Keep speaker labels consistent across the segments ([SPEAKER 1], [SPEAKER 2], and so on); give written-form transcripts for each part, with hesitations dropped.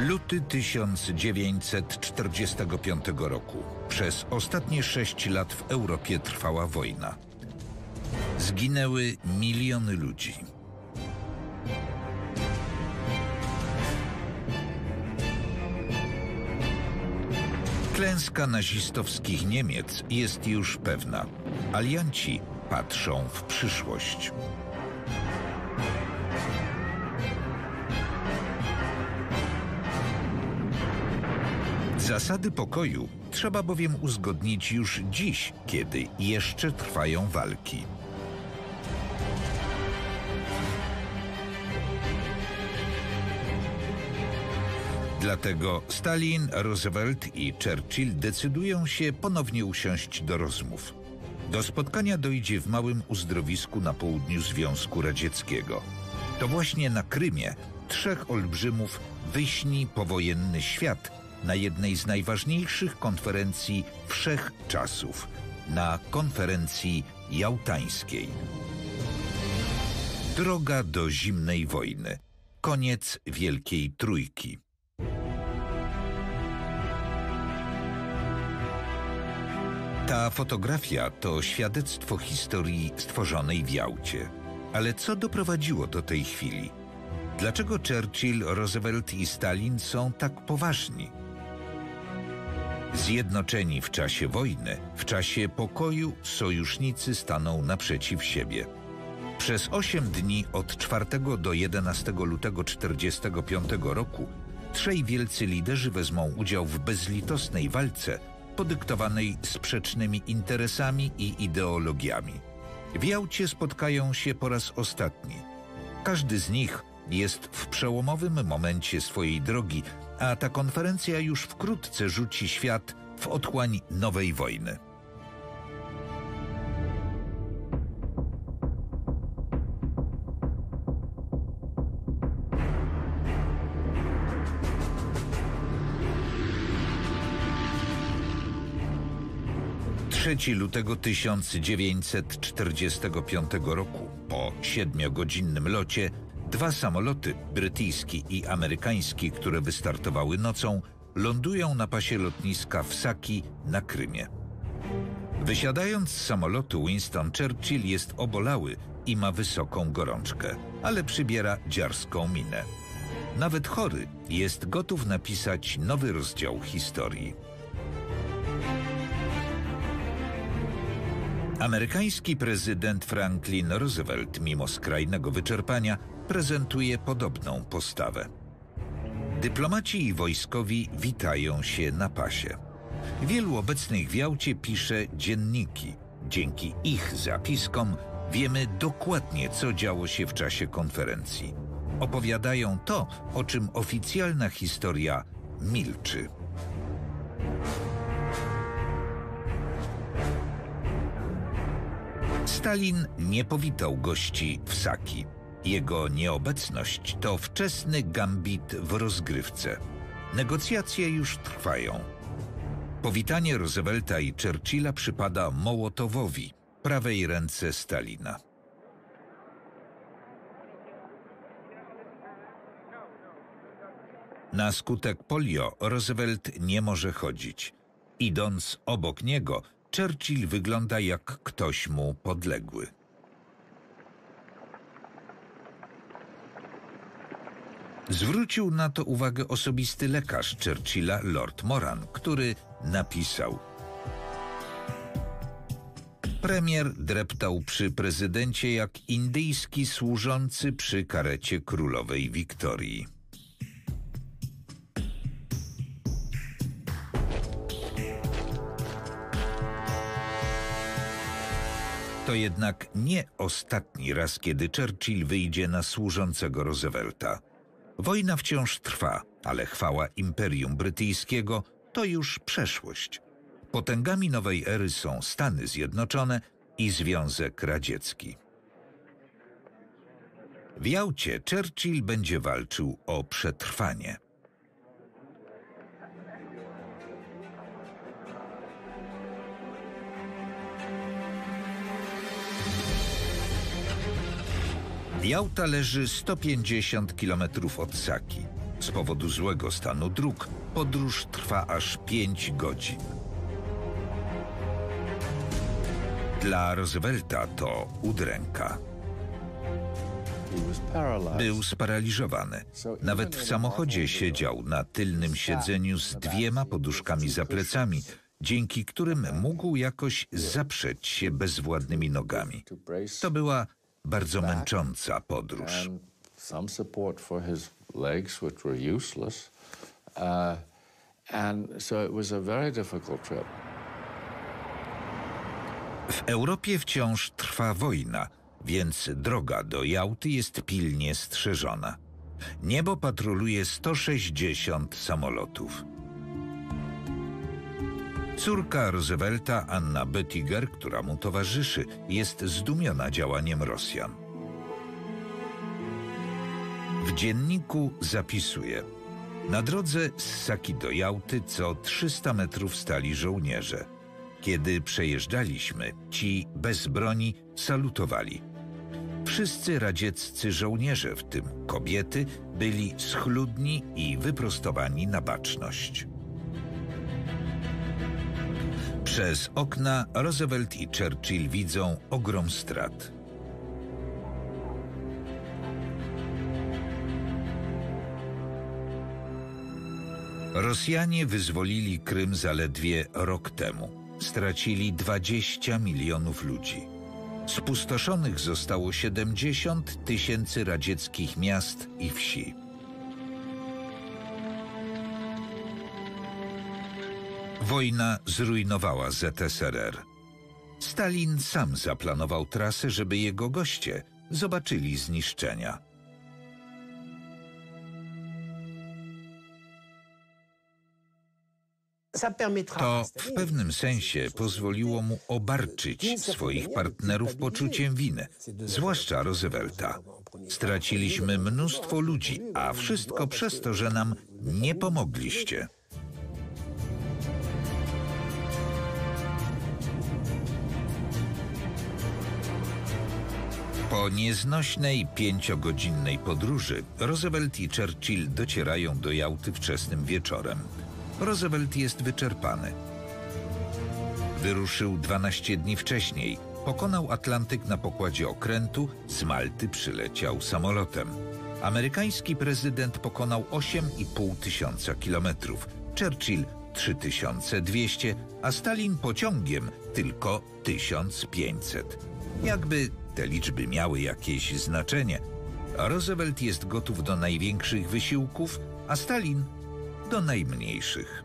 [SPEAKER 1] Luty 1945 roku. Przez ostatnie 6 lat w Europie trwała wojna. Zginęły miliony ludzi. Klęska nazistowskich Niemiec jest już pewna. Alianci patrzą w przyszłość. Zasady pokoju trzeba bowiem uzgodnić już dziś, kiedy jeszcze trwają walki. Dlatego Stalin, Roosevelt i Churchill decydują się ponownie usiąść do rozmów. Do spotkania dojdzie w małym uzdrowisku na południu Związku Radzieckiego. To właśnie na Krymie 3 olbrzymów wyśni powojenny świat na jednej z najważniejszych konferencji wszechczasów, na konferencji jałtańskiej. Droga do zimnej wojny. Koniec Wielkiej Trójki. Ta fotografia to świadectwo historii stworzonej w Jałcie. Ale co doprowadziło do tej chwili? Dlaczego Churchill, Roosevelt i Stalin są tak poważni? Zjednoczeni w czasie wojny, w czasie pokoju sojusznicy staną naprzeciw siebie. Przez 8 dni od 4 do 11 lutego 1945 roku 3 wielcy liderzy wezmą udział w bezlitosnej walce podyktowanej sprzecznymi interesami i ideologiami. W Jałcie spotkają się po raz ostatni. Każdy z nich jest w przełomowym momencie swojej drogi, a ta konferencja już wkrótce rzuci świat w otchłań nowej wojny. Trzeci lutego 1945 roku, po 7-godzinnym locie, 2 samoloty, brytyjski i amerykański, które wystartowały nocą, lądują na pasie lotniska w Saki na Krymie. Wysiadając z samolotu, Winston Churchill jest obolały i ma wysoką gorączkę, ale przybiera dziarską minę. Nawet chory jest gotów napisać nowy rozdział historii. Amerykański prezydent Franklin Roosevelt, mimo skrajnego wyczerpania, prezentuje podobną postawę. Dyplomaci i wojskowi witają się na pasie. Wielu obecnych w Jałcie pisze dzienniki. Dzięki ich zapiskom wiemy dokładnie, co działo się w czasie konferencji. Opowiadają to, o czym oficjalna historia milczy. Stalin nie powitał gości w Saki. Jego nieobecność to wczesny gambit w rozgrywce. Negocjacje już trwają. Powitanie Roosevelta i Churchilla przypada Mołotowowi, prawej ręce Stalina. Na skutek polio Roosevelt nie może chodzić. Idąc obok niego, Churchill wygląda jak ktoś mu podległy. Zwrócił na to uwagę osobisty lekarz Churchilla, Lord Moran, który napisał: Premier dreptał przy prezydencie jak indyjski służący przy karecie królowej Wiktorii. To jednak nie ostatni raz, kiedy Churchill wyjdzie na służącego Roosevelta. Wojna wciąż trwa, ale chwała Imperium Brytyjskiego to już przeszłość. Potęgami nowej ery są Stany Zjednoczone i Związek Radziecki. W Jałcie Churchill będzie walczył o przetrwanie. Jałta leży 150 km od Saki. Z powodu złego stanu dróg podróż trwa aż 5 godzin. Dla Roosevelta to udręka. Był sparaliżowany. Nawet w samochodzie siedział na tylnym siedzeniu z 2 poduszkami za plecami, dzięki którym mógł jakoś zaprzeć się bezwładnymi nogami. To była bardzo męcząca podróż. W Europie wciąż trwa wojna, więc droga do Jałty jest pilnie strzeżona. Niebo patroluje 160 samolotów. Córka Roosevelta, Anna Bettiger, która mu towarzyszy, jest zdumiona działaniem Rosjan. W dzienniku zapisuje: na drodze z Saki do Jałty co 300 metrów stali żołnierze. Kiedy przejeżdżaliśmy, ci bez broni salutowali. Wszyscy radzieccy żołnierze, w tym kobiety, byli schludni i wyprostowani na baczność. Przez okna Roosevelt i Churchill widzą ogrom strat. Rosjanie wyzwolili Krym zaledwie rok temu. Stracili 20 milionów ludzi. Spustoszonych zostało 70 000 radzieckich miast i wsi. Wojna zrujnowała ZSRR. Stalin sam zaplanował trasę, żeby jego goście zobaczyli zniszczenia. To w pewnym sensie pozwoliło mu obarczyć swoich partnerów poczuciem winy, zwłaszcza Roosevelta. Straciliśmy mnóstwo ludzi, a wszystko przez to, że nam nie pomogliście. Po nieznośnej 5-godzinnej podróży Roosevelt i Churchill docierają do Jałty wczesnym wieczorem. Roosevelt jest wyczerpany. Wyruszył 12 dni wcześniej. Pokonał Atlantyk na pokładzie okrętu, z Malty przyleciał samolotem. Amerykański prezydent pokonał 8,5 tysiąca kilometrów, Churchill 3200, a Stalin pociągiem tylko 1500. Jakby te liczby miały jakieś znaczenie. Roosevelt jest gotów do największych wysiłków, a Stalin do najmniejszych.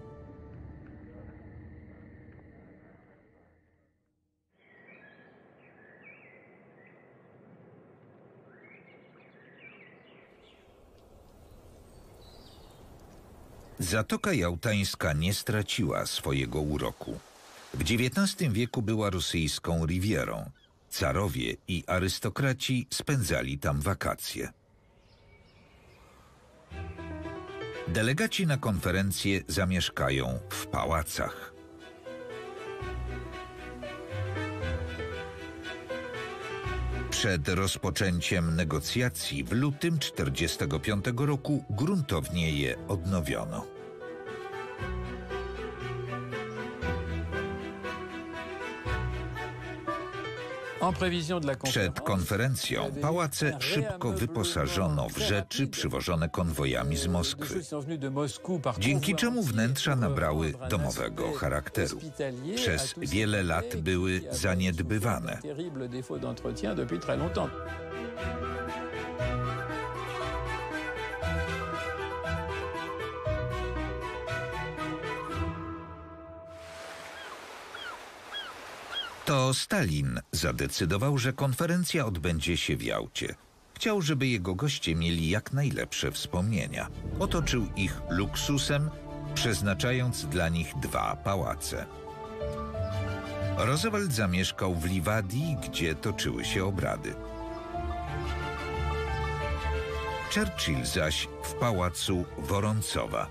[SPEAKER 1] Zatoka Jałtańska nie straciła swojego uroku. W XIX wieku była rosyjską Rivierą. Carowie i arystokraci spędzali tam wakacje. Delegaci na konferencję zamieszkają w pałacach. Przed rozpoczęciem negocjacji w lutym 1945 roku gruntownie je odnowiono. Przed konferencją pałace szybko wyposażono w rzeczy przywożone konwojami z Moskwy, dzięki czemu wnętrza nabrały domowego charakteru. Przez wiele lat były zaniedbywane. To Stalin zadecydował, że konferencja odbędzie się w Jałcie. Chciał, żeby jego goście mieli jak najlepsze wspomnienia. Otoczył ich luksusem, przeznaczając dla nich 2 pałace. Roosevelt zamieszkał w Liwadii, gdzie toczyły się obrady. Churchill zaś w pałacu Woroncowa.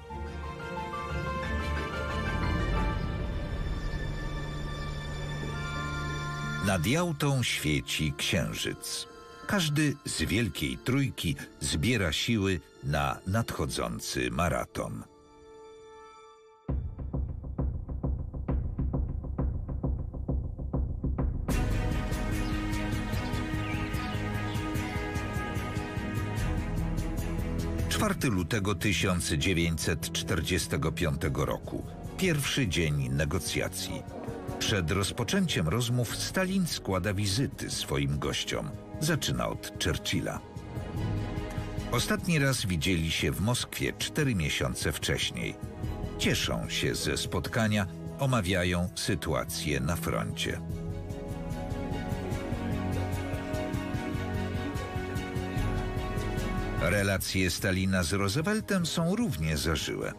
[SPEAKER 1] Nad Jałtą świeci księżyc. Każdy z Wielkiej Trójki zbiera siły na nadchodzący maraton. Lutego 1945 roku. Pierwszy dzień negocjacji. Przed rozpoczęciem rozmów Stalin składa wizyty swoim gościom. Zaczyna od Churchilla. Ostatni raz widzieli się w Moskwie 4 miesiące wcześniej. Cieszą się ze spotkania, omawiają sytuację na froncie. Relacje Stalina z Rooseveltem są równie zażyłe.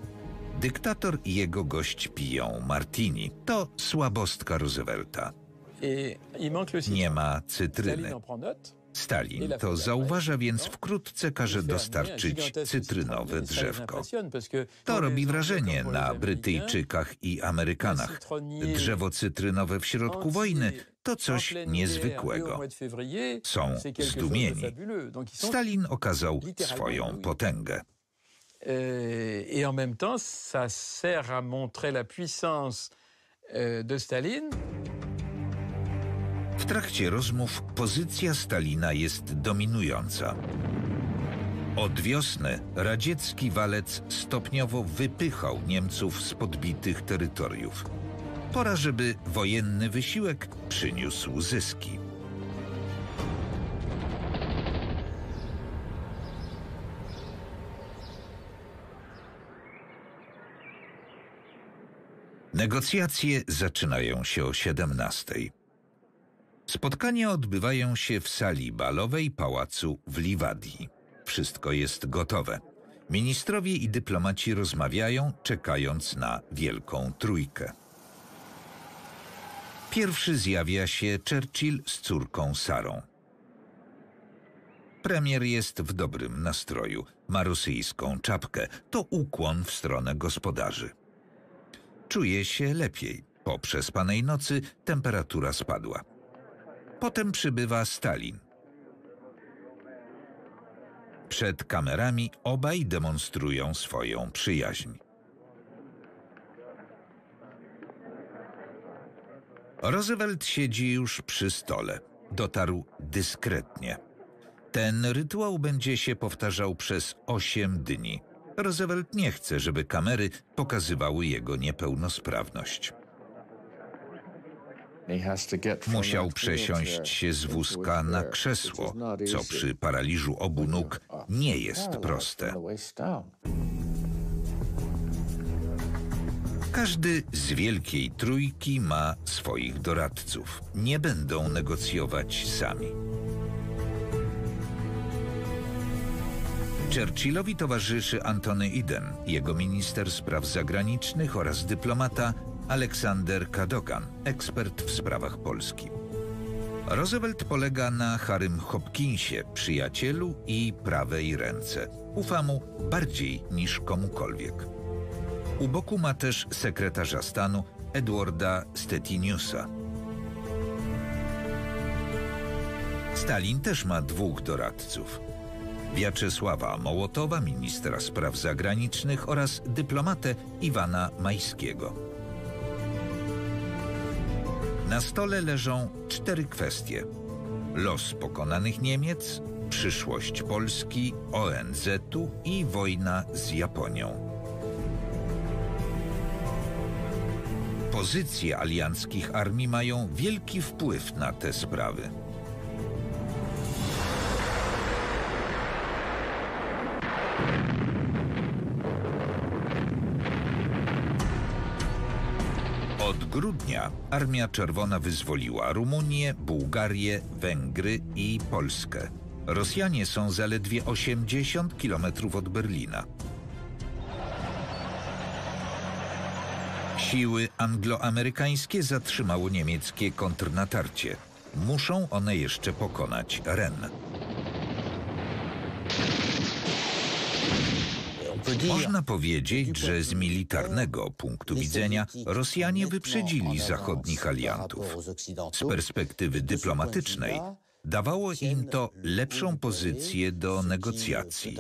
[SPEAKER 1] Dyktator i jego gość piją martini. To słabostka Roosevelta. Nie ma cytryny. Stalin to zauważa, więc wkrótce każe dostarczyć cytrynowe drzewko. To robi wrażenie na Brytyjczykach i Amerykanach. Drzewo cytrynowe w środku wojny to coś niezwykłego. Są zdumieni. Stalin okazał swoją potęgę.
[SPEAKER 2] Et en même temps, ça sert à montrer la puissance de Staline.
[SPEAKER 1] W trakcie rozmów pozycja Stalina jest dominująca. Od wiosny radziecki walec stopniowo wypychał Niemców z podbitych terytoriów. Pora, żeby wojenny wysiłek przyniósł zyski. Negocjacje zaczynają się o 17:00. Spotkania odbywają się w sali balowej pałacu w Liwadii. Wszystko jest gotowe. Ministrowie i dyplomaci rozmawiają, czekając na Wielką Trójkę. Pierwszy zjawia się Churchill z córką Sarą. Premier jest w dobrym nastroju. Ma rosyjską czapkę. To ukłon w stronę gospodarzy. Czuje się lepiej. Po przespanej nocy temperatura spadła. Potem przybywa Stalin. Przed kamerami obaj demonstrują swoją przyjaźń. Roosevelt siedzi już przy stole. Dotarł dyskretnie. Ten rytuał będzie się powtarzał przez 8 dni. Roosevelt nie chce, żeby kamery pokazywały jego niepełnosprawność. Musiał przesiąść się z wózka na krzesło, co przy paraliżu obu nóg nie jest proste. Każdy z Wielkiej Trójki ma swoich doradców. Nie będą negocjować sami. Churchillowi towarzyszy Antony Eden, jego minister spraw zagranicznych oraz dyplomata Aleksander Cadogan, ekspert w sprawach Polski. Roosevelt polega na Harrym Hopkinsie, przyjacielu i prawej ręce. Ufa mu bardziej niż komukolwiek. U boku ma też sekretarza stanu Edwarda Stettiniusa. Stalin też ma 2 doradców. Wiaczesława Mołotowa, ministra spraw zagranicznych oraz dyplomatę Iwana Majskiego. Na stole leżą 4 kwestie. Los pokonanych Niemiec, przyszłość Polski, ONZ-u i wojna z Japonią. Pozycje alianckich armii mają wielki wpływ na te sprawy. Od grudnia Armia Czerwona wyzwoliła Rumunię, Bułgarię, Węgry i Polskę. Rosjanie są zaledwie 80 kilometrów od Berlina. Siły angloamerykańskie zatrzymało niemieckie kontrnatarcie. Muszą one jeszcze pokonać Rennes. Można powiedzieć, że z militarnego punktu widzenia Rosjanie wyprzedzili zachodnich aliantów. Z perspektywy dyplomatycznej Dawało im to lepszą pozycję do negocjacji.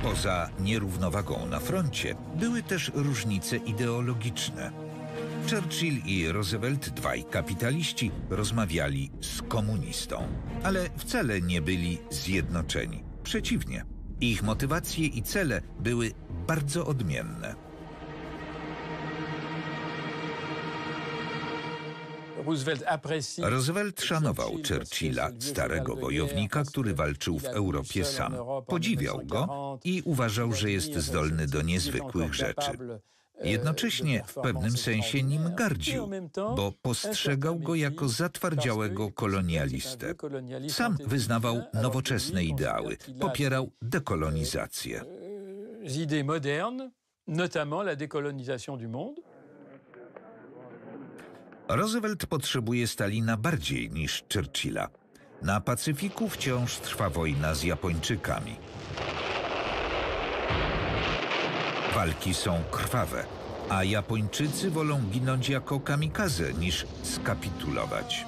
[SPEAKER 1] Poza nierównowagą na froncie były też różnice ideologiczne. Churchill i Roosevelt, dwaj kapitaliści, rozmawiali z komunistą, ale wcale nie byli zjednoczeni. Przeciwnie, ich motywacje i cele były bardzo odmienne. Roosevelt szanował Churchilla, starego wojownika, który walczył w Europie sam. Podziwiał go i uważał, że jest zdolny do niezwykłych rzeczy. Jednocześnie w pewnym sensie nim gardził, bo postrzegał go jako zatwardziałego kolonialistę. Sam wyznawał nowoczesne ideały, popierał dekolonizację. Roosevelt potrzebuje Stalina bardziej niż Churchilla. Na Pacyfiku wciąż trwa wojna z Japończykami. Walki są krwawe, a Japończycy wolą ginąć jako kamikaze niż skapitulować.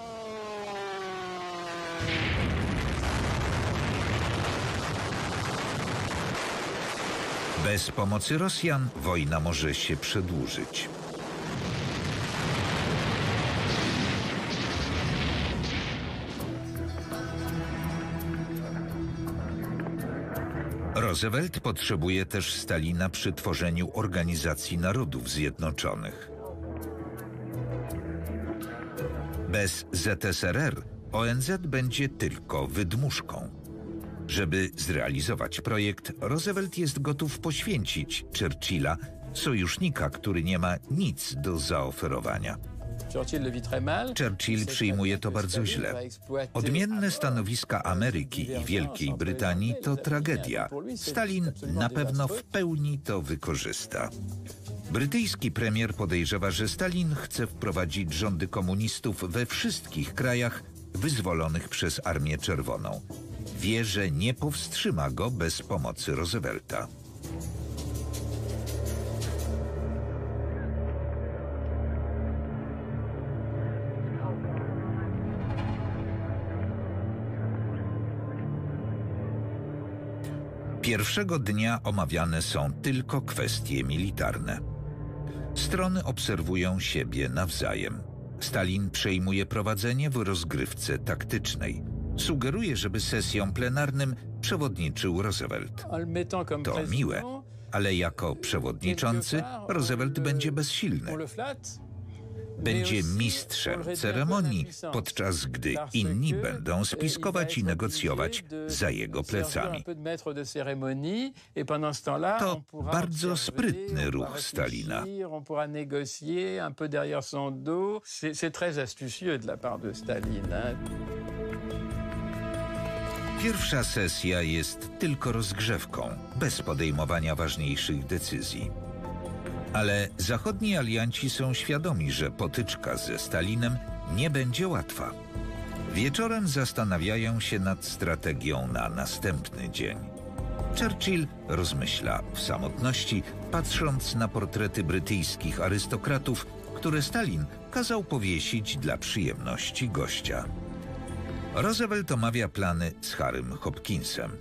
[SPEAKER 1] Bez pomocy Rosjan wojna może się przedłużyć. Roosevelt potrzebuje też Stalina przy tworzeniu Organizacji Narodów Zjednoczonych. Bez ZSRR ONZ będzie tylko wydmuszką. Żeby zrealizować projekt, Roosevelt jest gotów poświęcić Churchilla, sojusznika, który nie ma nic do zaoferowania. Churchill przyjmuje to bardzo źle. Odmienne stanowiska Ameryki i Wielkiej Brytanii to tragedia. Stalin na pewno w pełni to wykorzysta. Brytyjski premier podejrzewa, że Stalin chce wprowadzić rządy komunistów we wszystkich krajach wyzwolonych przez Armię Czerwoną. Wie, że nie powstrzyma go bez pomocy Roosevelta. Pierwszego dnia omawiane są tylko kwestie militarne. Strony obserwują siebie nawzajem. Stalin przejmuje prowadzenie w rozgrywce taktycznej. Sugeruje, żeby sesjom plenarnym przewodniczył Roosevelt. To miłe, ale jako przewodniczący Roosevelt będzie bezsilny. Będzie mistrzem ceremonii, podczas gdy inni będą spiskować i negocjować za jego plecami. To bardzo sprytny ruch Stalina. Pierwsza sesja jest tylko rozgrzewką, bez podejmowania ważniejszych decyzji. Ale zachodni alianci są świadomi, że potyczka ze Stalinem nie będzie łatwa. Wieczorem zastanawiają się nad strategią na następny dzień. Churchill rozmyśla w samotności, patrząc na portrety brytyjskich arystokratów, które Stalin kazał powiesić dla przyjemności gościa. Roosevelt omawia plany z Harrym Hopkinsem.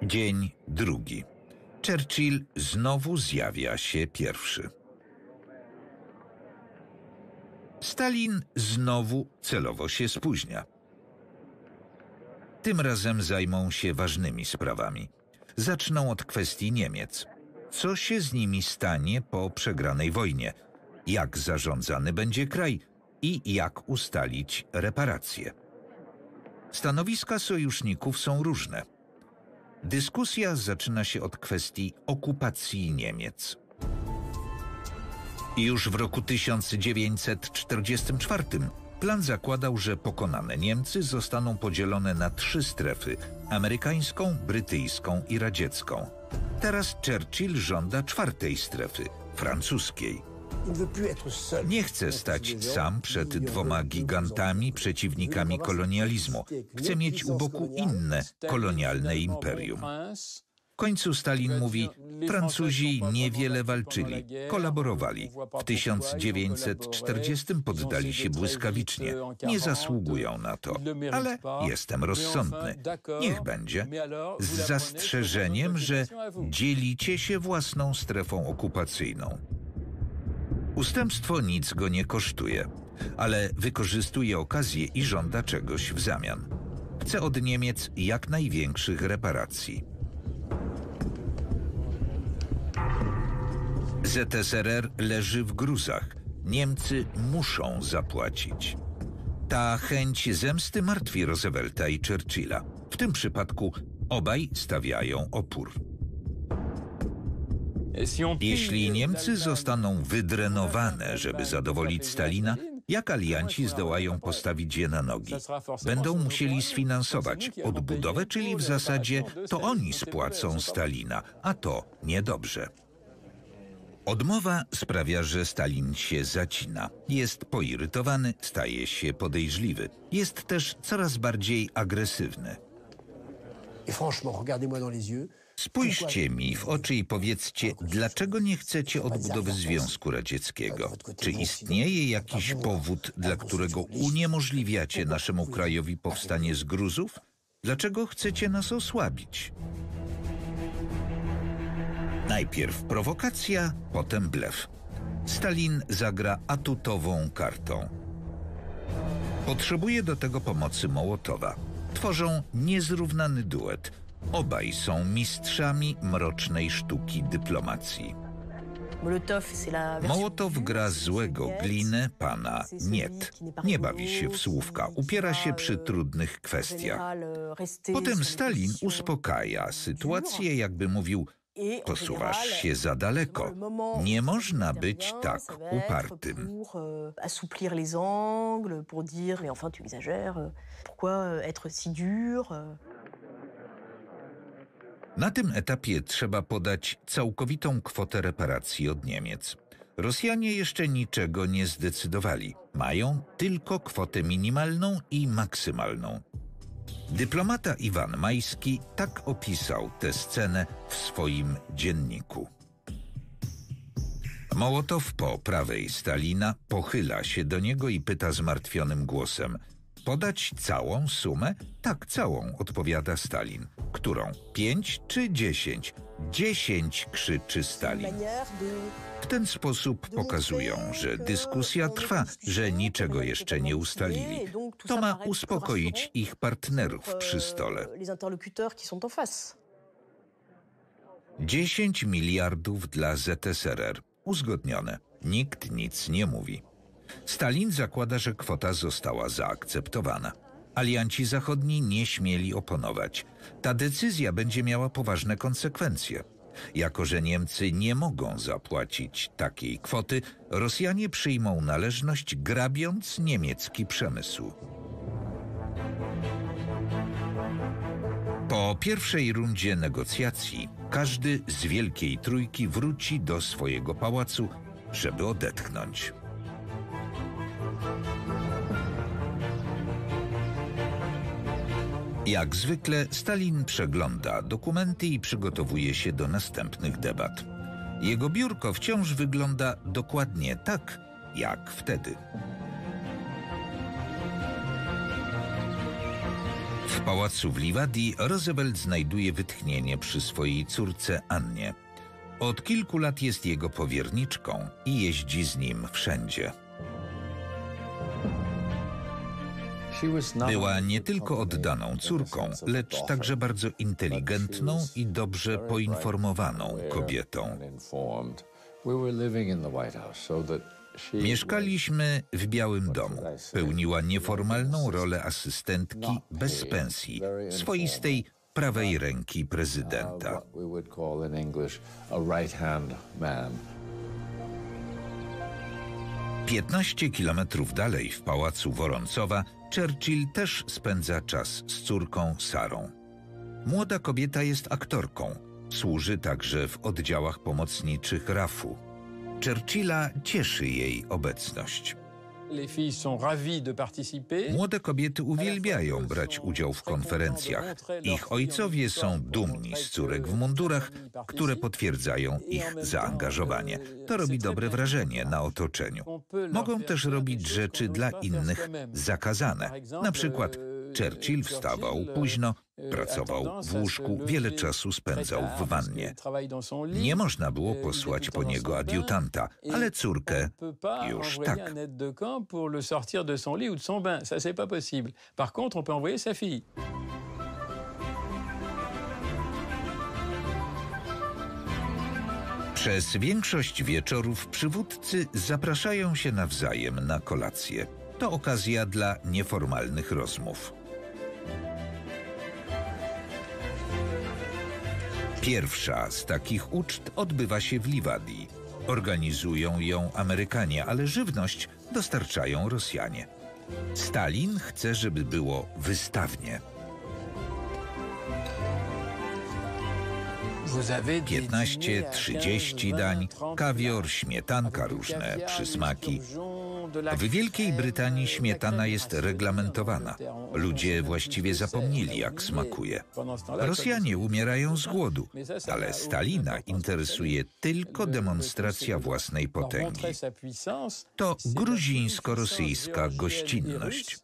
[SPEAKER 1] Dzień drugi. Churchill znowu zjawia się pierwszy. Stalin znowu celowo się spóźnia. Tym razem zajmą się ważnymi sprawami. Zaczną od kwestii Niemiec. Co się z nimi stanie po przegranej wojnie? Jak zarządzany będzie kraj? I jak ustalić reparacje? Stanowiska sojuszników są różne. Dyskusja zaczyna się od kwestii okupacji Niemiec. Już w roku 1944 plan zakładał, że pokonane Niemcy zostaną podzielone na 3 strefy – amerykańską, brytyjską i radziecką. Teraz Churchill żąda 4. strefy – francuskiej. Nie chce stać sam przed dwoma gigantami, przeciwnikami kolonializmu. Chce mieć u boku inne kolonialne imperium. W końcu Stalin mówi, Francuzi niewiele walczyli, kolaborowali. W 1940 poddali się błyskawicznie. Nie zasługują na to, ale jestem rozsądny. Niech będzie. Z zastrzeżeniem, że dzielicie się własną strefą okupacyjną. Ustępstwo nic go nie kosztuje, ale wykorzystuje okazję i żąda czegoś w zamian. Chce od Niemiec jak największych reparacji. ZSRR leży w gruzach. Niemcy muszą zapłacić. Ta chęć zemsty martwi Roosevelta i Churchilla. W tym przypadku obaj stawiają opór. Jeśli Niemcy zostaną wydrenowane, żeby zadowolić Stalina, jak alianci zdołają postawić je na nogi? Będą musieli sfinansować odbudowę, czyli w zasadzie to oni spłacą Stalina, a to niedobrze. Odmowa sprawia, że Stalin się zacina. Jest poirytowany, staje się podejrzliwy. Jest też coraz bardziej agresywny. Spójrzcie mi w oczy i powiedzcie, dlaczego nie chcecie odbudowy Związku Radzieckiego? Czy istnieje jakiś powód, dla którego uniemożliwiacie naszemu krajowi powstanie z Gruzów? Dlaczego chcecie nas osłabić? Najpierw prowokacja, potem blef. Stalin zagra atutową kartą. Potrzebuje do tego pomocy Mołotowa. Tworzą niezrównany duet. Obaj są mistrzami mrocznej sztuki dyplomacji. Mołotow gra złego glinę pana Niet. Nie bawi się w słówka, upiera się przy trudnych kwestiach. Potem Stalin uspokaja sytuację, jakby mówił: posuwasz się za daleko. Nie można być tak upartym. Na tym etapie trzeba podać całkowitą kwotę reparacji od Niemiec. Rosjanie jeszcze niczego nie zdecydowali. Mają tylko kwotę minimalną i maksymalną. Dyplomata Iwan Majski tak opisał tę scenę w swoim dzienniku. Mołotow po prawej Stalina pochyla się do niego i pyta zmartwionym głosem: podać całą sumę? Tak, całą, odpowiada Stalin. Którą? 5 czy 10? 10, krzyczy Stalin. W ten sposób pokazują, że dyskusja trwa, że niczego jeszcze nie ustalili. To ma uspokoić ich partnerów przy stole. 10 miliardów dla ZSRR. Uzgodnione. Nikt nic nie mówi. Stalin zakłada, że kwota została zaakceptowana. Alianci zachodni nie śmieli oponować. Ta decyzja będzie miała poważne konsekwencje. Jako że Niemcy nie mogą zapłacić takiej kwoty, Rosjanie przyjmą należność, grabiąc niemiecki przemysł. Po pierwszej rundzie negocjacji każdy z Wielkiej Trójki wróci do swojego pałacu, żeby odetchnąć. Jak zwykle Stalin przegląda dokumenty i przygotowuje się do następnych debat. Jego biurko wciąż wygląda dokładnie tak, jak wtedy. W pałacu w Livadii Roosevelt znajduje wytchnienie przy swojej córce Annie. Od kilku lat jest jego powierniczką i jeździ z nim wszędzie. Była nie tylko oddaną córką, lecz także bardzo inteligentną i dobrze poinformowaną kobietą. Mieszkaliśmy w Białym Domu. Pełniła nieformalną rolę asystentki bez pensji, swoistej prawej ręki prezydenta. 15 kilometrów dalej w pałacu Woroncowa Churchill też spędza czas z córką Sarą. Młoda kobieta jest aktorką. Służy także w oddziałach pomocniczych RAF-u. Churchilla cieszy jej obecność. Młode kobiety uwielbiają brać udział w konferencjach. Ich ojcowie są dumni z córek w mundurach, które potwierdzają ich zaangażowanie. To robi dobre wrażenie na otoczeniu. Mogą też robić rzeczy dla innych zakazane. Na przykład Churchill wstawał późno, pracował w łóżku, wiele czasu spędzał w wannie. Nie można było posłać po niego adiutanta, ale córkę już tak. Przez większość wieczorów przywódcy zapraszają się nawzajem na kolację. To okazja dla nieformalnych rozmów. Pierwsza z takich uczt odbywa się w Liwadii. Organizują ją Amerykanie, ale żywność dostarczają Rosjanie. Stalin chce, żeby było wystawnie. 15-30 dań, kawior, śmietanka, różne przysmaki. W Wielkiej Brytanii śmietana jest reglamentowana. Ludzie właściwie zapomnieli, jak smakuje. Rosjanie umierają z głodu, ale Stalina interesuje tylko demonstracja własnej potęgi. To gruzińsko-rosyjska gościnność.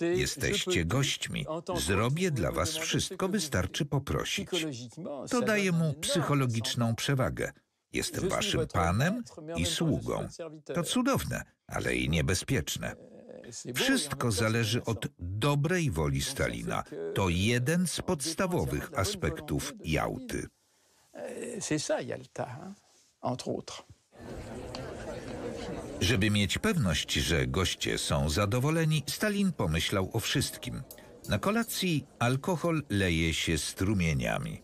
[SPEAKER 1] Jesteście gośćmi. Zrobię dla was wszystko, wystarczy poprosić. To daje mu psychologiczną przewagę. Jestem waszym panem i sługą. To cudowne, ale i niebezpieczne. Wszystko zależy od dobrej woli Stalina. To jeden z podstawowych aspektów Jałty. Żeby mieć pewność, że goście są zadowoleni, Stalin pomyślał o wszystkim. Na kolacji alkohol leje się strumieniami.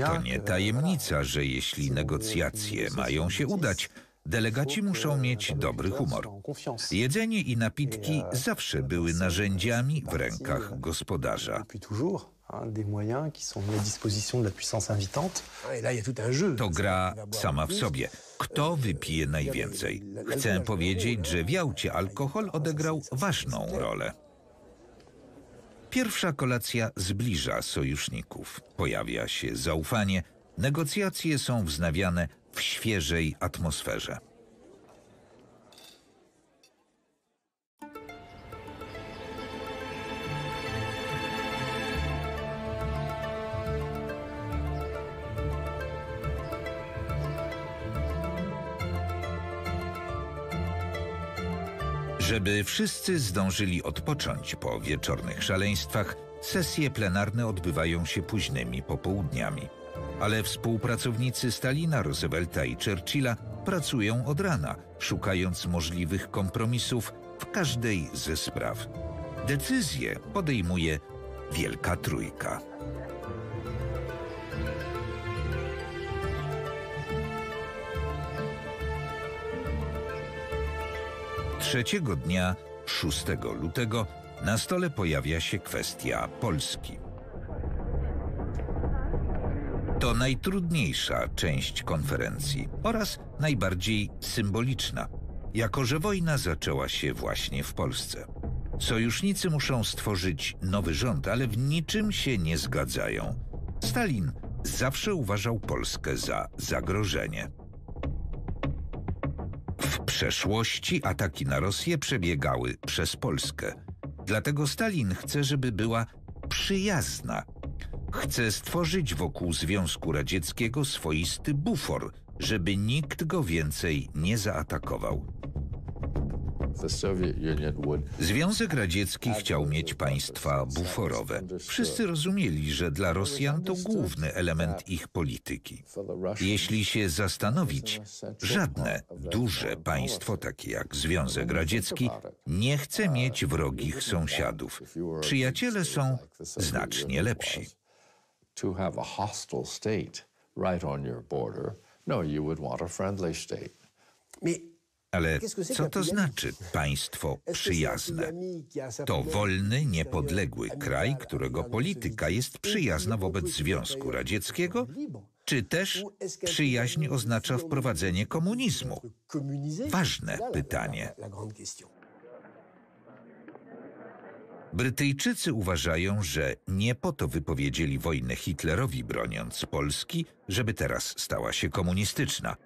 [SPEAKER 1] To nie tajemnica, że jeśli negocjacje mają się udać, delegaci muszą mieć dobry humor. Jedzenie i napitki zawsze były narzędziami w rękach gospodarza. To gra sama w sobie. Kto wypije najwięcej? Chcę powiedzieć, że w Jałcie alkohol odegrał ważną rolę. Pierwsza kolacja zbliża sojuszników. Pojawia się zaufanie. Negocjacje są wznawiane w świeżej atmosferze. Żeby wszyscy zdążyli odpocząć po wieczornych szaleństwach, sesje plenarne odbywają się późnymi popołudniami. Ale współpracownicy Stalina, Roosevelta i Churchilla pracują od rana, szukając możliwych kompromisów w każdej ze spraw. Decyzje podejmuje Wielka Trójka. Trzeciego dnia, 6 lutego, na stole pojawia się kwestia Polski. To najtrudniejsza część konferencji oraz najbardziej symboliczna, jako że wojna zaczęła się właśnie w Polsce. Sojusznicy muszą stworzyć nowy rząd, ale w niczym się nie zgadzają. Stalin zawsze uważał Polskę za zagrożenie. W przeszłości ataki na Rosję przebiegały przez Polskę. Dlatego Stalin chce, żeby była przyjazna. Chce stworzyć wokół Związku Radzieckiego swoisty bufor, żeby nikt go więcej nie zaatakował. Związek Radziecki chciał mieć państwa buforowe. Wszyscy rozumieli, że dla Rosjan to główny element ich polityki. Jeśli się zastanowić, żadne duże państwo, takie jak Związek Radziecki, nie chce mieć wrogich sąsiadów. Przyjaciele są znacznie lepsi. Ale co to znaczy państwo przyjazne? To wolny, niepodległy kraj, którego polityka jest przyjazna wobec Związku Radzieckiego? Czy też przyjaźń oznacza wprowadzenie komunizmu? Ważne pytanie. Brytyjczycy uważają, że nie po to wypowiedzieli wojnę Hitlerowi, broniąc Polski, żeby teraz stała się komunistyczna.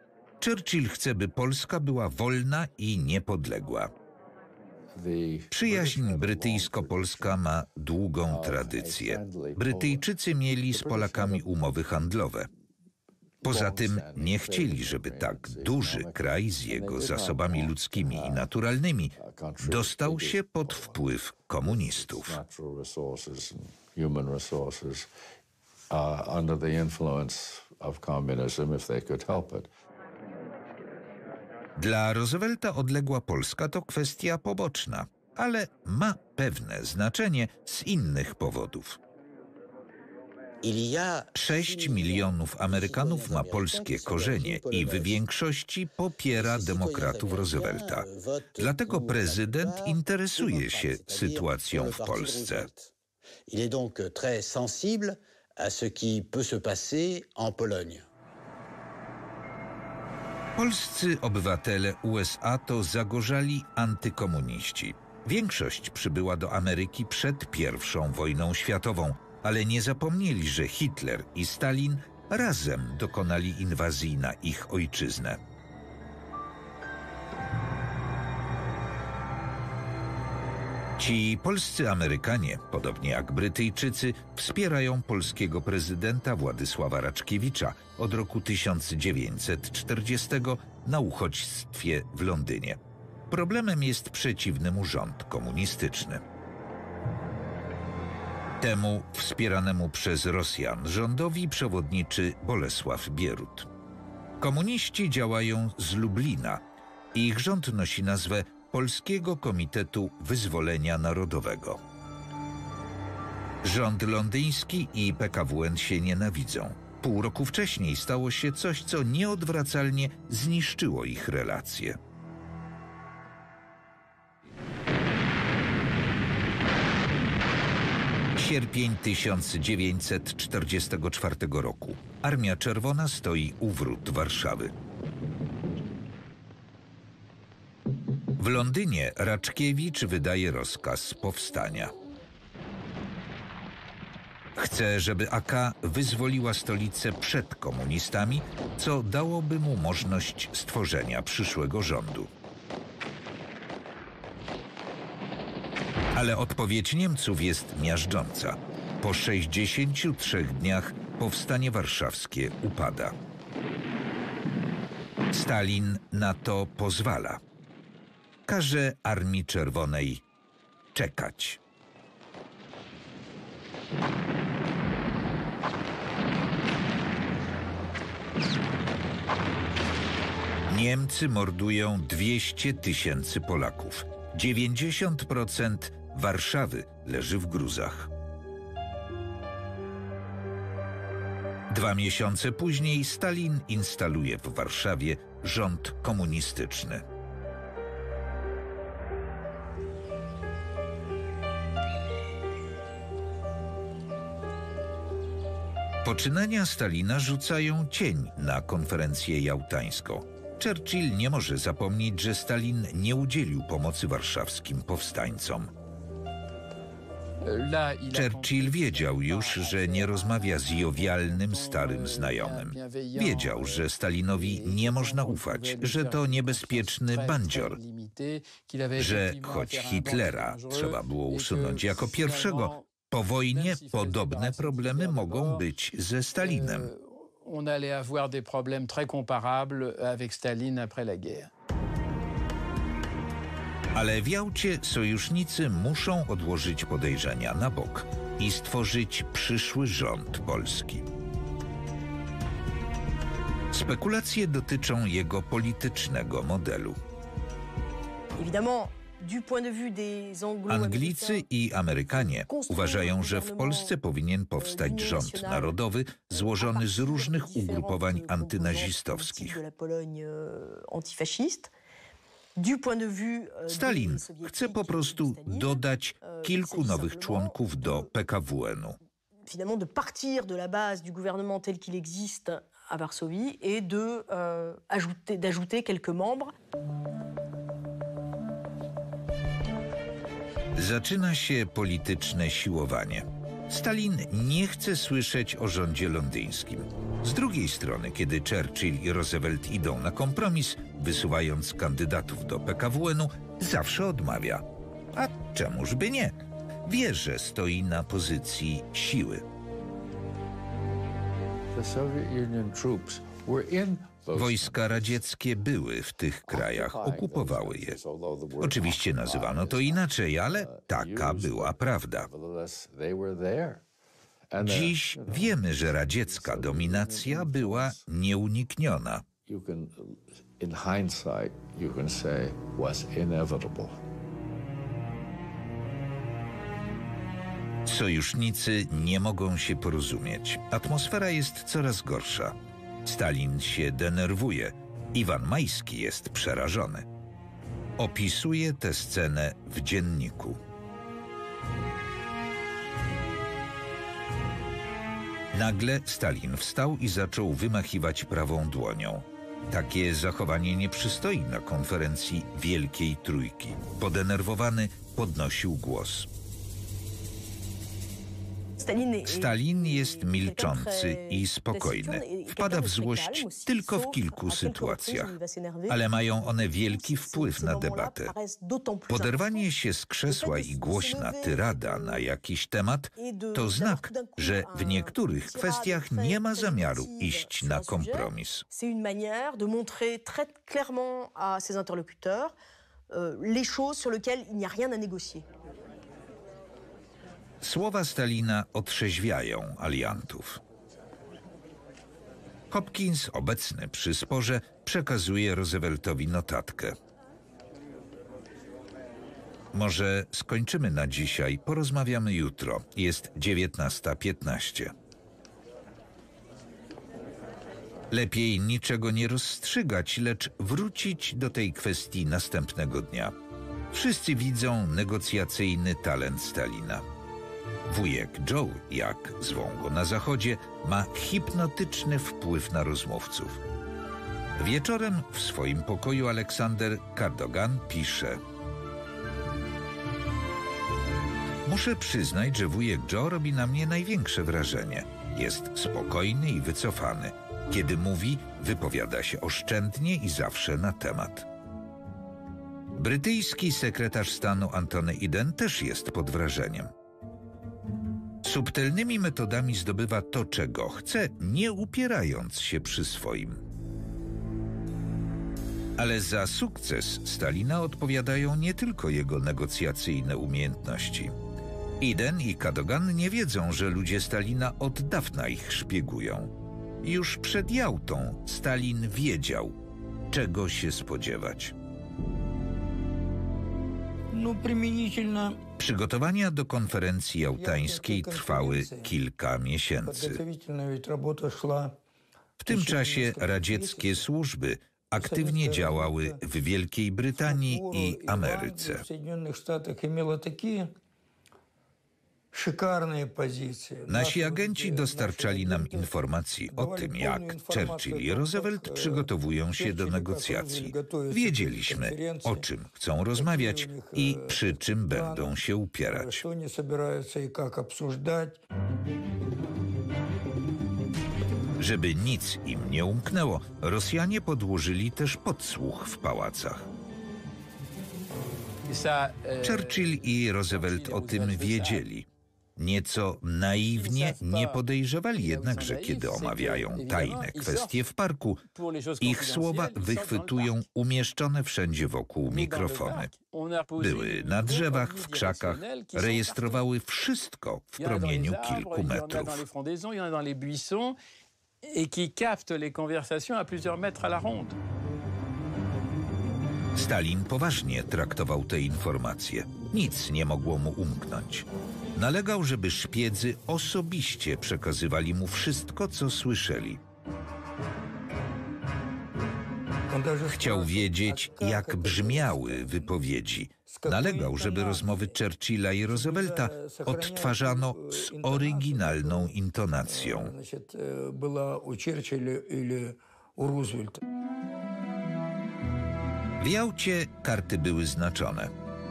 [SPEAKER 1] Churchill chce, by Polska była wolna i niepodległa. Przyjaźń brytyjsko-polska ma długą tradycję. Brytyjczycy mieli z Polakami umowy handlowe. Poza tym nie chcieli, żeby tak duży kraj z jego zasobami ludzkimi i naturalnymi dostał się pod wpływ komunistów. Dla Roosevelta odległa Polska to kwestia poboczna, ale ma pewne znaczenie z innych powodów. 6 milionów Amerykanów ma polskie korzenie i w większości popiera demokratów Roosevelta. Dlatego prezydent interesuje się sytuacją w Polsce. Polscy obywatele USA to zagorzali antykomuniści. Większość przybyła do Ameryki przed I wojną światową, ale nie zapomnieli, że Hitler i Stalin razem dokonali inwazji na ich ojczyznę. Ci polscy Amerykanie, podobnie jak Brytyjczycy, wspierają polskiego prezydenta Władysława Raczkiewicza od roku 1940 na uchodźstwie w Londynie. Problemem jest przeciwny mu rząd komunistyczny. Temu wspieranemu przez Rosjan rządowi przewodniczy Bolesław Bierut. Komuniści działają z Lublina i ich rząd nosi nazwę Polskiego Komitetu Wyzwolenia Narodowego. Rząd londyński i PKWN się nienawidzą. Pół roku wcześniej stało się coś, co nieodwracalnie zniszczyło ich relacje. Sierpień 1944 roku. Armia Czerwona stoi u wrót Warszawy. W Londynie Raczkiewicz wydaje rozkaz powstania. Chce, żeby AK wyzwoliła stolicę przed komunistami, co dałoby mu możliwość stworzenia przyszłego rządu. Ale odpowiedź Niemców jest miażdżąca. Po 63 dniach powstanie warszawskie upada. Stalin na to pozwala. Każe Armii Czerwonej czekać. Niemcy mordują 200 000 Polaków. 90% Warszawy leży w gruzach. 2 miesiące później Stalin instaluje w Warszawie rząd komunistyczny. Poczynania Stalina rzucają cień na konferencję jałtańską. Churchill nie może zapomnieć, że Stalin nie udzielił pomocy warszawskim powstańcom. Churchill wiedział już, że nie rozmawia z jowialnym starym znajomym. Wiedział, że Stalinowi nie można ufać, że to niebezpieczny bandzior, że choć Hitlera trzeba było usunąć jako pierwszego, po wojnie podobne problemy mogą być ze Stalinem.
[SPEAKER 2] On allait avoir des problèmes très comparables avec Staline après la guerre.
[SPEAKER 1] Ale w Jałcie sojusznicy muszą odłożyć podejrzenia na bok i stworzyć przyszły rząd polski. Spekulacje dotyczą jego politycznego modelu. Anglicy i Amerykanie uważają, że w Polsce powinien powstać rząd narodowy złożony z różnych ugrupowań antynazistowskich. Stalin chce po prostu dodać kilku nowych członków do PKWN-u.
[SPEAKER 3] Finalement de partir de la base du gouvernement tel qu'il existe à Varsovie et d'ajouter quelques membres.
[SPEAKER 1] Zaczyna się polityczne siłowanie. Stalin nie chce słyszeć o rządzie londyńskim. Z drugiej strony, kiedy Churchill i Roosevelt idą na kompromis, wysuwając kandydatów do PKWN-u, zawsze odmawia. A czemuż by nie? Wie, że stoi na pozycji siły. Wojska radzieckie były w tych krajach, okupowały je. Oczywiście nazywano to inaczej, ale taka była prawda. Dziś wiemy, że radziecka dominacja była nieunikniona. Sojusznicy nie mogą się porozumieć. Atmosfera jest coraz gorsza. Stalin się denerwuje. Iwan Majski jest przerażony. Opisuje tę scenę w dzienniku. Nagle Stalin wstał i zaczął wymachiwać prawą dłonią. Takie zachowanie nie przystoi na konferencji Wielkiej Trójki. Podenerwowany podnosił głos. Stalin jest milczący i spokojny. Wpada w złość tylko w kilku sytuacjach, ale mają one wielki wpływ na debatę. Poderwanie się z krzesła i głośna tyrada na jakiś temat to znak, że w niektórych kwestiach nie ma zamiaru iść na kompromis. Słowa Stalina otrzeźwiają aliantów. Hopkins, obecny przy sporze, przekazuje Rooseveltowi notatkę. Może skończymy na dzisiaj, porozmawiamy jutro. Jest 19:15. Lepiej niczego nie rozstrzygać, lecz wrócić do tej kwestii następnego dnia. Wszyscy widzą negocjacyjny talent Stalina. Wujek Joe, jak zwą go na zachodzie, ma hipnotyczny wpływ na rozmówców. Wieczorem w swoim pokoju Aleksander Cadogan pisze: muszę przyznać, że wujek Joe robi na mnie największe wrażenie. Jest spokojny i wycofany. Kiedy mówi, wypowiada się oszczędnie i zawsze na temat. Brytyjski sekretarz stanu Anthony Eden też jest pod wrażeniem. Subtelnymi metodami zdobywa to, czego chce, nie upierając się przy swoim. Ale za sukces Stalina odpowiadają nie tylko jego negocjacyjne umiejętności. Eden i Cadogan nie wiedzą, że ludzie Stalina od dawna ich szpiegują. Już przed Jałtą Stalin wiedział, czego się spodziewać. Przygotowania do konferencji jałtańskiej trwały kilka miesięcy. W tym czasie radzieckie służby aktywnie działały w Wielkiej Brytanii i Ameryce. Nasi agenci dostarczali nam informacji o tym, jak Churchill i Roosevelt przygotowują się do negocjacji. Wiedzieliśmy, o czym chcą rozmawiać i przy czym będą się upierać. Żeby nic im nie umknęło, Rosjanie podłożyli też podsłuch w pałacach. Churchill i Roosevelt o tym wiedzieli. Nieco naiwnie nie podejrzewali jednak, że kiedy omawiają tajne kwestie w parku, ich słowa wychwytują umieszczone wszędzie wokół mikrofony. Były na drzewach, w krzakach, rejestrowały wszystko w promieniu kilku metrów. Stalin poważnie traktował te informacje. Nic nie mogło mu umknąć. Nalegał, żeby szpiedzy osobiście przekazywali mu wszystko, co słyszeli. Chciał wiedzieć, jak brzmiały wypowiedzi. Nalegał, żeby rozmowy Churchilla i Roosevelta odtwarzano z oryginalną intonacją. W Jałcie karty były znaczone.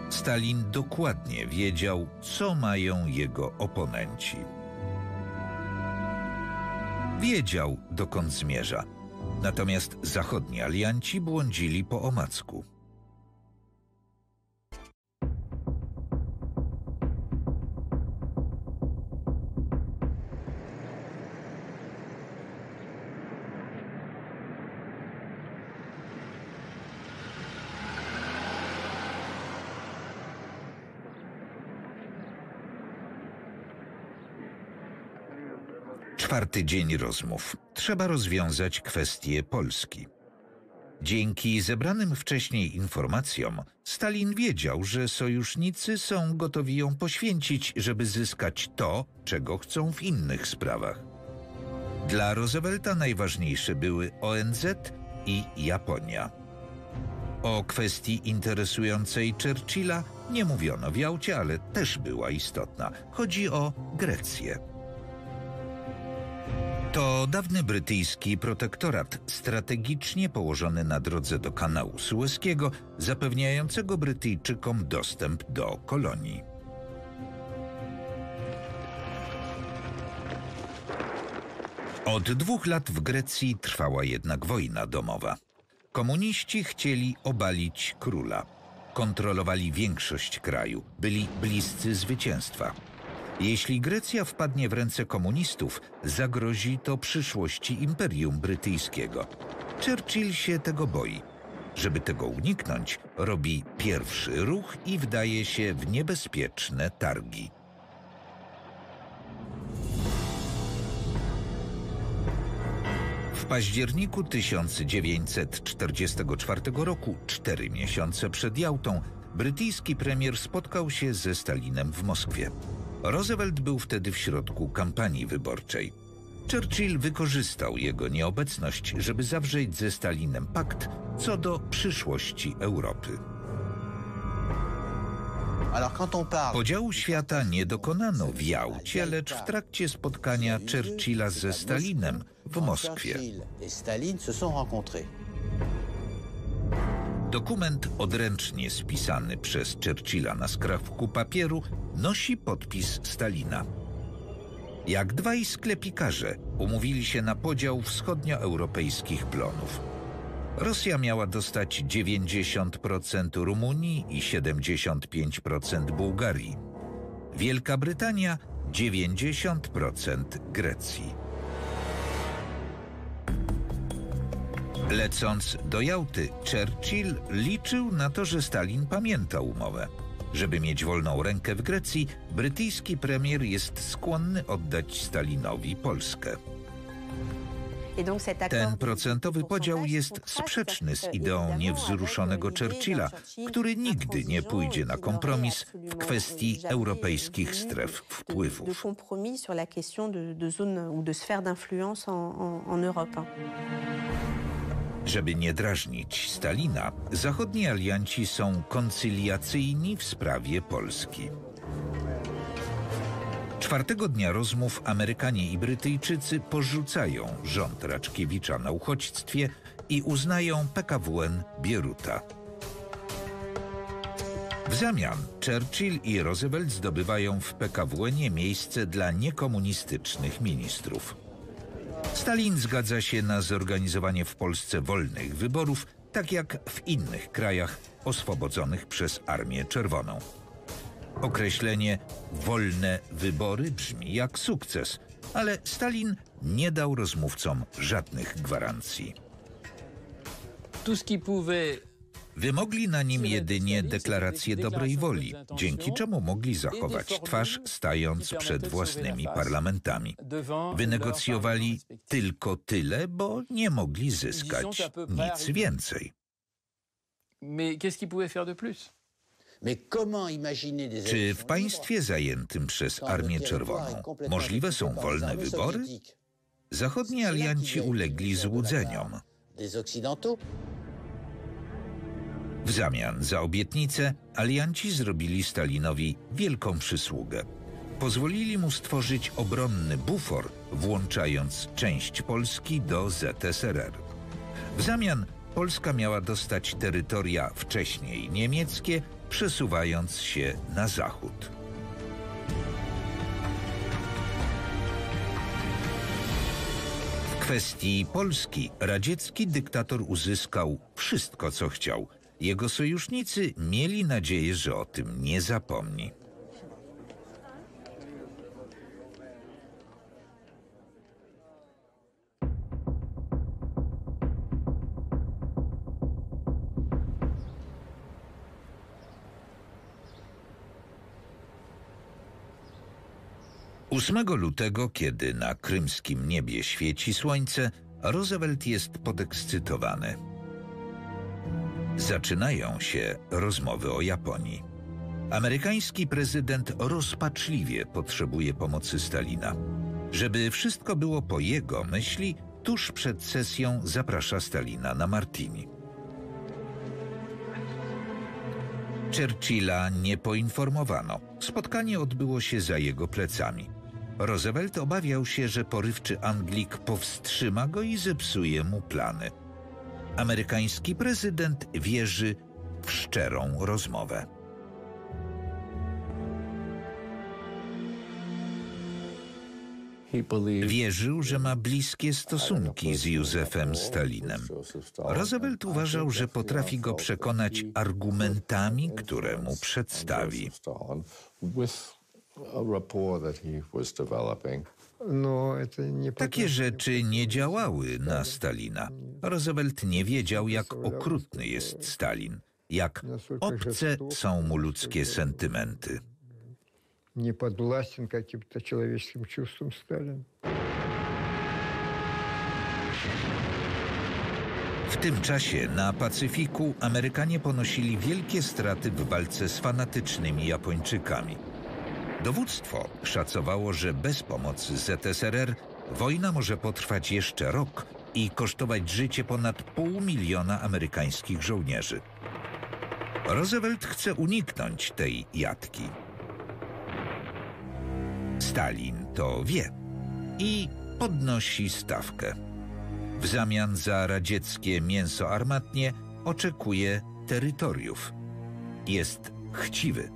[SPEAKER 1] Stalin dokładnie wiedział, co mają jego oponenci. Wiedział, dokąd zmierza. Natomiast zachodni alianci błądzili po omacku. Czwarty dzień rozmów. Trzeba rozwiązać kwestię Polski. Dzięki zebranym wcześniej informacjom Stalin wiedział, że sojusznicy są gotowi ją poświęcić, żeby zyskać to, czego chcą w innych sprawach. Dla Roosevelta najważniejsze były ONZ i Japonia. O kwestii interesującej Churchilla nie mówiono w Jałcie, ale też była istotna. Chodzi o Grecję. To dawny brytyjski protektorat, strategicznie położony na drodze do kanału Sueskiego, zapewniającego Brytyjczykom dostęp do kolonii. Od 2 lat w Grecji trwała jednak wojna domowa. Komuniści chcieli obalić króla. Kontrolowali większość kraju, byli bliscy zwycięstwa. Jeśli Grecja wpadnie w ręce komunistów, zagrozi to przyszłości Imperium Brytyjskiego. Churchill się tego boi. Żeby tego uniknąć, robi pierwszy ruch i wdaje się w niebezpieczne targi. W październiku 1944 roku, 4 miesiące przed Jałtą, brytyjski premier spotkał się ze Stalinem w Moskwie. Roosevelt był wtedy w środku kampanii wyborczej. Churchill wykorzystał jego nieobecność, żeby zawrzeć ze Stalinem pakt co do przyszłości Europy. Podziału świata nie dokonano w Jałcie, lecz w trakcie spotkania Churchilla ze Stalinem w Moskwie. Dokument odręcznie spisany przez Churchilla na skrawku papieru nosi podpis Stalina. Jak dwaj sklepikarze umówili się na podział wschodnioeuropejskich plonów. Rosja miała dostać 90% Rumunii i 75% Bułgarii. Wielka Brytania 90% Grecji. Lecąc do Jałty, Churchill liczył na to, że Stalin pamięta umowę. Żeby mieć wolną rękę w Grecji, brytyjski premier jest skłonny oddać Stalinowi Polskę. Ten procentowy podział jest sprzeczny z ideą niewzruszonego Churchilla, który nigdy nie pójdzie na kompromis w kwestii europejskich stref wpływów. Żeby nie drażnić Stalina, zachodni alianci są koncyliacyjni w sprawie Polski. 4 dnia rozmów Amerykanie i Brytyjczycy porzucają rząd Raczkiewicza na uchodźstwie i uznają PKWN Bieruta. W zamian Churchill i Roosevelt zdobywają w PKWN-ie miejsce dla niekomunistycznych ministrów. Stalin zgadza się na zorganizowanie w Polsce wolnych wyborów, tak jak w innych krajach oswobodzonych przez Armię Czerwoną. Określenie wolne wybory brzmi jak sukces, ale Stalin nie dał rozmówcom żadnych gwarancji. Wymogli na nim jedynie deklarację dobrej woli, dzięki czemu mogli zachować twarz, stając przed własnymi parlamentami. Wynegocjowali tylko tyle, bo nie mogli zyskać nic więcej. Czy w państwie zajętym przez Armię Czerwoną możliwe są wolne wybory? Zachodni alianci ulegli złudzeniom. W zamian za obietnicę alianci zrobili Stalinowi wielką przysługę. Pozwolili mu stworzyć obronny bufor, włączając część Polski do ZSRR. W zamian Polska miała dostać terytoria wcześniej niemieckie, przesuwając się na zachód. W kwestii Polski radziecki dyktator uzyskał wszystko, co chciał. Jego sojusznicy mieli nadzieję, że o tym nie zapomni. Ósmego lutego, kiedy na krymskim niebie świeci słońce, Roosevelt jest podekscytowany. Zaczynają się rozmowy o Japonii. Amerykański prezydent rozpaczliwie potrzebuje pomocy Stalina. Żeby wszystko było po jego myśli, tuż przed sesją zaprasza Stalina na martini. Churchilla nie poinformowano. Spotkanie odbyło się za jego plecami. Roosevelt obawiał się, że porywczy Anglik powstrzyma go i zepsuje mu plany. Amerykański prezydent wierzy w szczerą rozmowę. Wierzył, że ma bliskie stosunki z Józefem Stalinem. Roosevelt uważał, że potrafi go przekonać argumentami, które mu przedstawi. Takie rzeczy nie działały na Stalina. Roosevelt nie wiedział, jak okrutny jest Stalin, jak obce są mu ludzkie sentymenty.
[SPEAKER 4] Nie podwłастен каким-то человеческим чувствам Сталин.
[SPEAKER 1] W tym czasie na Pacyfiku Amerykanie ponosili wielkie straty w walce z fanatycznymi Japończykami. Dowództwo szacowało, że bez pomocy ZSRR wojna może potrwać jeszcze rok i kosztować życie ponad 500 000 amerykańskich żołnierzy. Roosevelt chce uniknąć tej jatki. Stalin to wie i podnosi stawkę. W zamian za radzieckie mięso armatnie oczekuje terytoriów. Jest chciwy.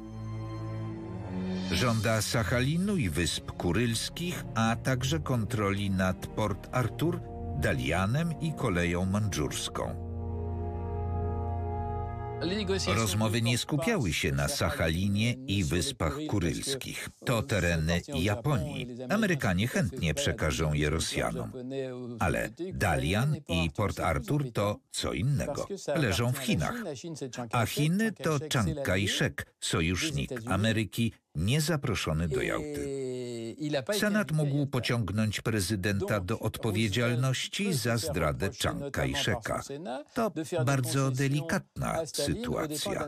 [SPEAKER 1] Żąda Sachalinu i Wysp Kurylskich, a także kontroli nad Port Arthur, Dalianem i koleją mandżurską. Rozmowy nie skupiały się na Sachalinie i Wyspach Kurylskich. To tereny Japonii. Amerykanie chętnie przekażą je Rosjanom. Ale Dalian i Port Arthur to co innego. Leżą w Chinach. A Chiny to Chiang Kai-shek, sojusznik Ameryki, niezaproszony do Jałty. Senat mógł pociągnąć prezydenta do odpowiedzialności za zdradę Chiang Kai-sheka. To bardzo delikatna sytuacja.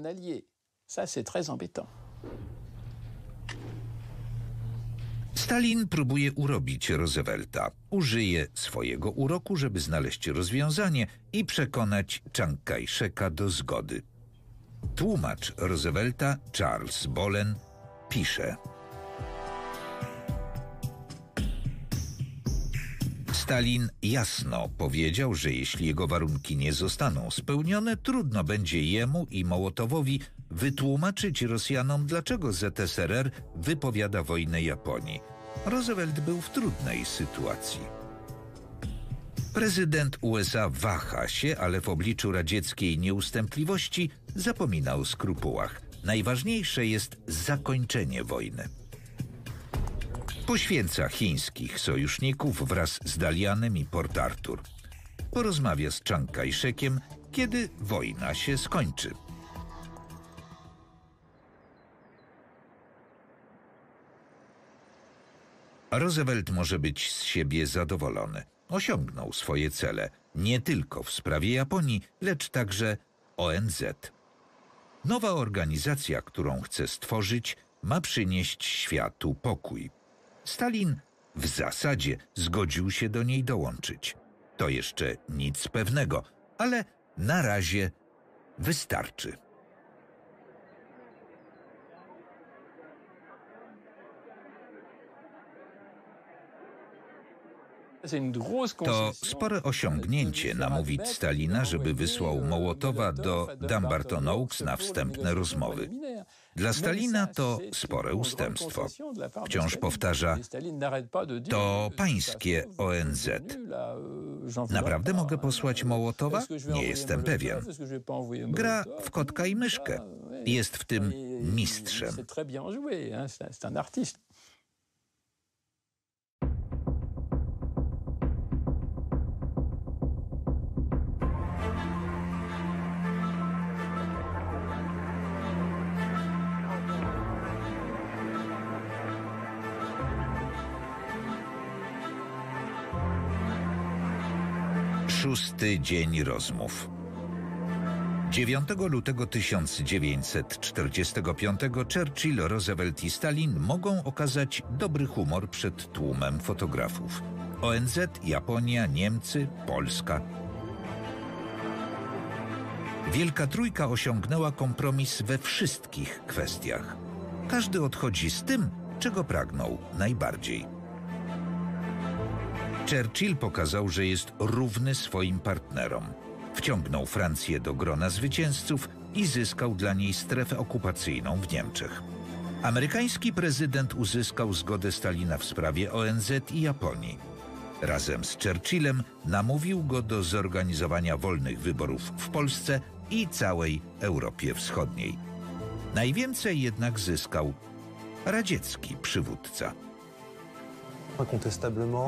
[SPEAKER 1] Stalin próbuje urobić Roosevelta. Użyje swojego uroku, żeby znaleźć rozwiązanie i przekonać Chiang Kai-sheka do zgody. Tłumacz Roosevelta, Charles Bolen, pisze: Stalin jasno powiedział, że jeśli jego warunki nie zostaną spełnione, trudno będzie jemu i Mołotowowi wytłumaczyć Rosjanom, dlaczego ZSRR wypowiada wojnę Japonii. Roosevelt był w trudnej sytuacji. Prezydent USA waha się, ale w obliczu radzieckiej nieustępliwości zapomina o skrupułach. Najważniejsze jest zakończenie wojny. Poświęca chińskich sojuszników wraz z Dalianem i Port Arthur. Porozmawia z Chiang Kai-shekiem, kiedy wojna się skończy. Roosevelt może być z siebie zadowolony. Osiągnął swoje cele, nie tylko w sprawie Japonii, lecz także ONZ. Nowa organizacja, którą chce stworzyć, ma przynieść światu pokój. Stalin w zasadzie zgodził się do niej dołączyć. To jeszcze nic pewnego, ale na razie wystarczy. To spore osiągnięcie namówić Stalina, żeby wysłał Mołotowa do Dumbarton Oaks na wstępne rozmowy. Dla Stalina to spore ustępstwo. Wciąż powtarza, to pańskie ONZ. Naprawdę mogę posłać Mołotowa? Nie jestem pewien. Gra w kotka i myszkę. Jest w tym mistrzem. Szósty dzień rozmów. 9 lutego 1945 Churchill, Roosevelt i Stalin mogą okazać dobry humor przed tłumem fotografów. ONZ, Japonia, Niemcy, Polska. Wielka Trójka osiągnęła kompromis we wszystkich kwestiach. Każdy odchodzi z tym, czego pragnął najbardziej. Churchill pokazał, że jest równy swoim partnerom. Wciągnął Francję do grona zwycięzców i zyskał dla niej strefę okupacyjną w Niemczech. Amerykański prezydent uzyskał zgodę Stalina w sprawie ONZ i Japonii. Razem z Churchillem namówił go do zorganizowania wolnych wyborów w Polsce i całej Europie Wschodniej. Najwięcej jednak zyskał radziecki przywódca.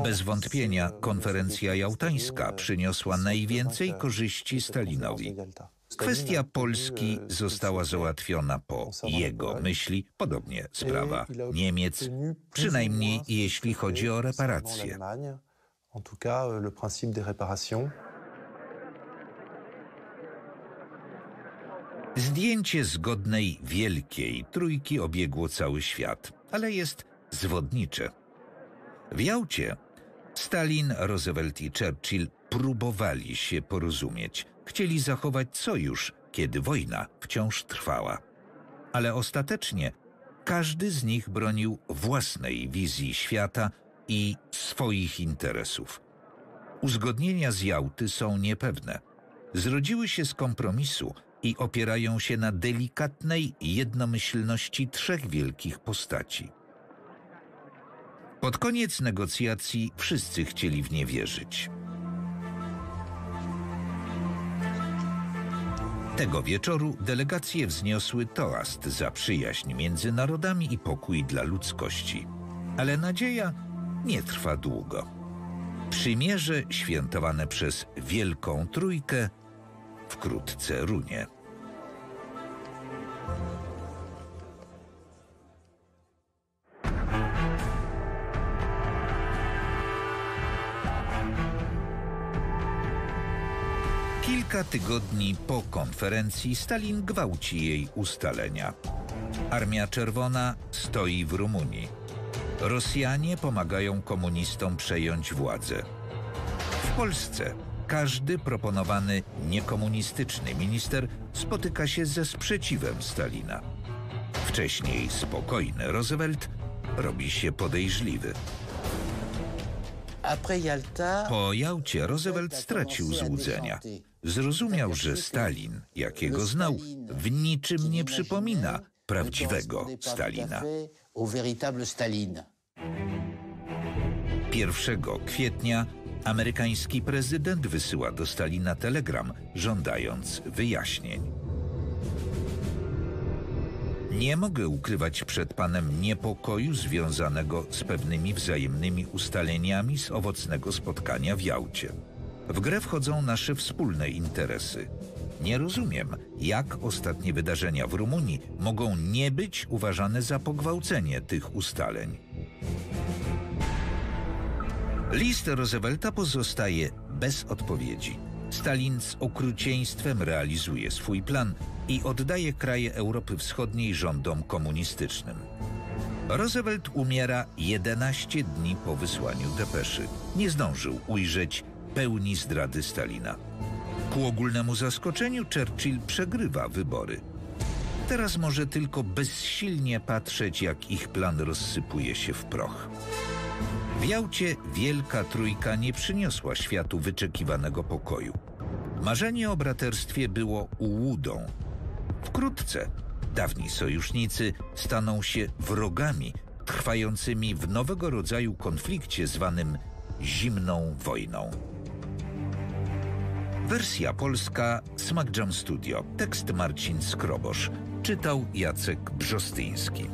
[SPEAKER 1] Bez wątpienia konferencja jałtańska przyniosła najwięcej korzyści Stalinowi. Kwestia Polski została załatwiona po jego myśli, podobnie sprawa Niemiec, przynajmniej jeśli chodzi o reparacje. Zdjęcie zgodnej Wielkiej Trójki obiegło cały świat, ale jest zwodnicze. W Jałcie Stalin, Roosevelt i Churchill próbowali się porozumieć. Chcieli zachować sojusz, kiedy wojna wciąż trwała. Ale ostatecznie każdy z nich bronił własnej wizji świata i swoich interesów. Uzgodnienia z Jałty są niepewne. Zrodziły się z kompromisu i opierają się na delikatnej jednomyślności trzech wielkich postaci. Pod koniec negocjacji wszyscy chcieli w nie wierzyć. Tego wieczoru delegacje wzniosły toast za przyjaźń między narodami i pokój dla ludzkości. Ale nadzieja nie trwa długo. Przymierze świętowane przez Wielką Trójkę wkrótce runie. Kilka tygodni po konferencji Stalin gwałci jej ustalenia. Armia Czerwona stoi w Rumunii. Rosjanie pomagają komunistom przejąć władzę. W Polsce każdy proponowany niekomunistyczny minister spotyka się ze sprzeciwem Stalina. Wcześniej spokojny Roosevelt robi się podejrzliwy. Po Jałcie Roosevelt stracił złudzenia. Zrozumiał, że Stalin, jakiego znał, w niczym nie przypomina prawdziwego Stalina. 1 kwietnia amerykański prezydent wysyła do Stalina telegram, żądając wyjaśnień. Nie mogę ukrywać przed panem niepokoju związanego z pewnymi wzajemnymi ustaleniami z owocnego spotkania w Jałcie. W grę wchodzą nasze wspólne interesy. Nie rozumiem, jak ostatnie wydarzenia w Rumunii mogą nie być uważane za pogwałcenie tych ustaleń. List Roosevelta pozostaje bez odpowiedzi. Stalin z okrucieństwem realizuje swój plan i oddaje kraje Europy Wschodniej rządom komunistycznym. Roosevelt umiera 11 dni po wysłaniu depeszy. Nie zdążył ujrzeć pełni zdrady Stalina. Ku ogólnemu zaskoczeniu Churchill przegrywa wybory. Teraz może tylko bezsilnie patrzeć, jak ich plan rozsypuje się w proch. W Jałcie Wielka Trójka nie przyniosła światu wyczekiwanego pokoju. Marzenie o braterstwie było ułudą. Wkrótce dawni sojusznicy staną się wrogami trwającymi w nowego rodzaju konflikcie zwanym zimną wojną. Wersja polska Smack Jam Studio. Tekst Marcin Skrobosz. Czytał Jacek Brzostyński.